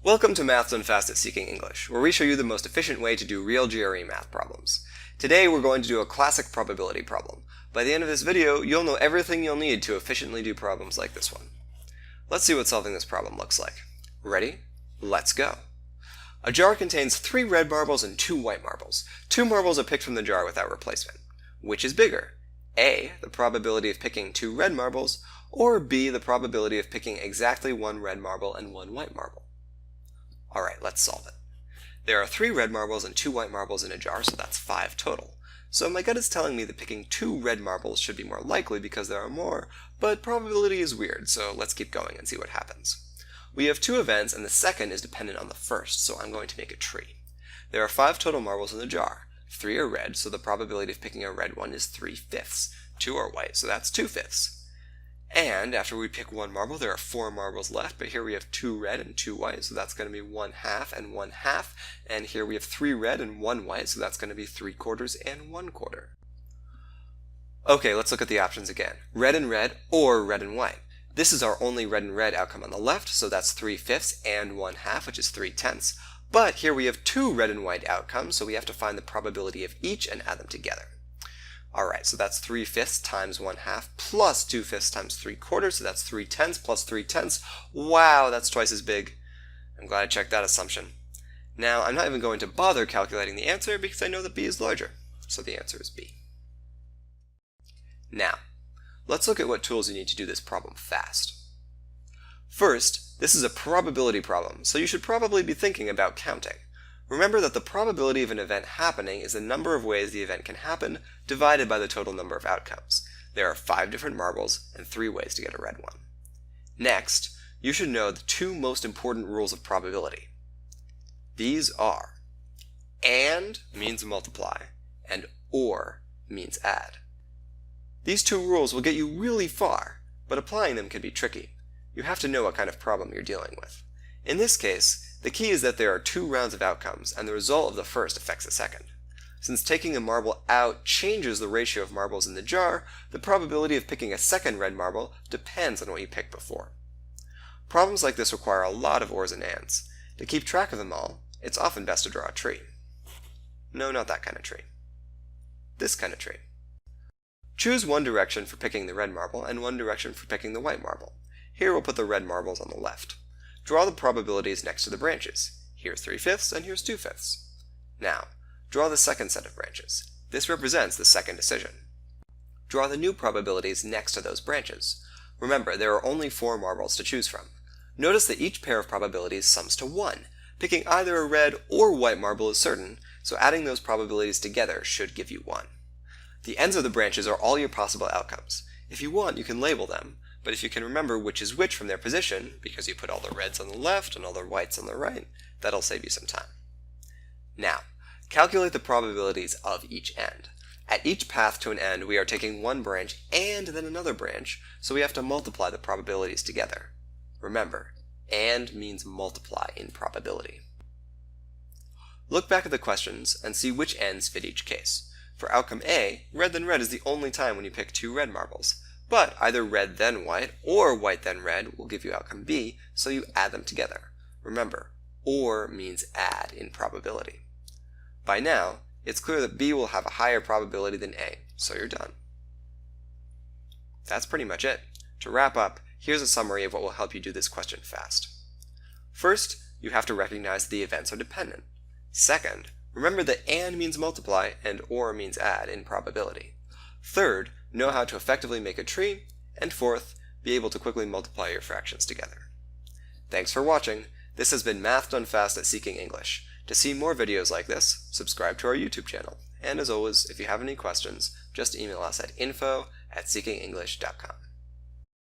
Welcome to Maths Done Fast at Seeking English, where we show you the most efficient way to do real GRE math problems. Today we're going to do a classic probability problem. By the end of this video, you'll know everything you'll need to efficiently do problems like this one. Let's see what solving this problem looks like. Ready? Let's go. A jar contains 3 red marbles and 2 white marbles. 2 marbles are picked from the jar without replacement. Which is bigger? A, the probability of picking 2 red marbles, or B, the probability of picking exactly 1 red marble and 1 white marble? Alright, let's solve it. There are 3 red marbles and 2 white marbles in a jar, so that's 5 total. So my gut is telling me that picking 2 red marbles should be more likely because there are more, but probability is weird, so let's keep going and see what happens. We have 2 events, and the second is dependent on the first, so I'm going to make a tree. There are 5 total marbles in the jar. 3 are red, so the probability of picking a red one is 3/5. 2 are white, so that's 2/5. And after we pick 1 marble, there are 4 marbles left, but here we have 2 red and 2 white, so that's going to be 1/2 and 1/2. And here we have 3 red and 1 white, so that's going to be 3/4 and 1/4. Okay, let's look at the options again. Red and red, or red and white. This is our only red and red outcome on the left, so that's 3/5 and 1/2, which is 3/10. But here we have 2 red and white outcomes, so we have to find the probability of each and add them together. Alright, so that's 3/5 times 1/2 plus 2/5 times 3/4, so that's 3/10 plus 3/10. Wow, that's twice as big. I'm glad I checked that assumption. Now, I'm not even going to bother calculating the answer because I know that B is larger, so the answer is B. Now, let's look at what tools you need to do this problem fast. First, this is a probability problem, so you should probably be thinking about counting. Remember that the probability of an event happening is the number of ways the event can happen divided by the total number of outcomes. There are 5 different marbles and 3 ways to get a red one. Next, you should know the 2 most important rules of probability. These are: AND means multiply, and OR means add. These 2 rules will get you really far, but applying them can be tricky. You have to know what kind of problem you're dealing with. In this case, the key is that there are 2 rounds of outcomes, and the result of the first affects the second. Since taking a marble out changes the ratio of marbles in the jar, the probability of picking a second red marble depends on what you picked before. Problems like this require a lot of ORs and ANDs. To keep track of them all, it's often best to draw a tree. No, not that kind of tree. This kind of tree. Choose one direction for picking the red marble and one direction for picking the white marble. Here we'll put the red marbles on the left. Draw the probabilities next to the branches. Here's 3/5 and here's 2/5. Now, draw the second set of branches. This represents the second decision. Draw the new probabilities next to those branches. Remember, there are only 4 marbles to choose from. Notice that each pair of probabilities sums to 1. Picking either a red or white marble is certain, so adding those probabilities together should give you 1. The ends of the branches are all your possible outcomes. If you want, you can label them, but if you can remember which is which from their position, because you put all the reds on the left and all the whites on the right, that'll save you some time. Now, calculate the probabilities of each end. At each path to an end, we are taking one branch and then another branch, so we have to multiply the probabilities together. Remember, AND means multiply in probability. Look back at the questions and see which ends fit each case. For outcome A, red then red is the only time when you pick 2 red marbles. But either red then white or white then red will give you outcome B, so you add them together. Remember, OR means add in probability. By now, it's clear that B will have a higher probability than A, so you're done. That's pretty much it. To wrap up, here's a summary of what will help you do this question fast. First, you have to recognize the events are dependent. Second, remember that AND means multiply and OR means add in probability. Third, know how to effectively make a tree, and fourth, be able to quickly multiply your fractions together. Thanks for watching. This has been Math Done Fast at Seeking English. To see more videos like this, subscribe to our YouTube channel. And as always, if you have any questions, just email us at info@seekingenglish.com.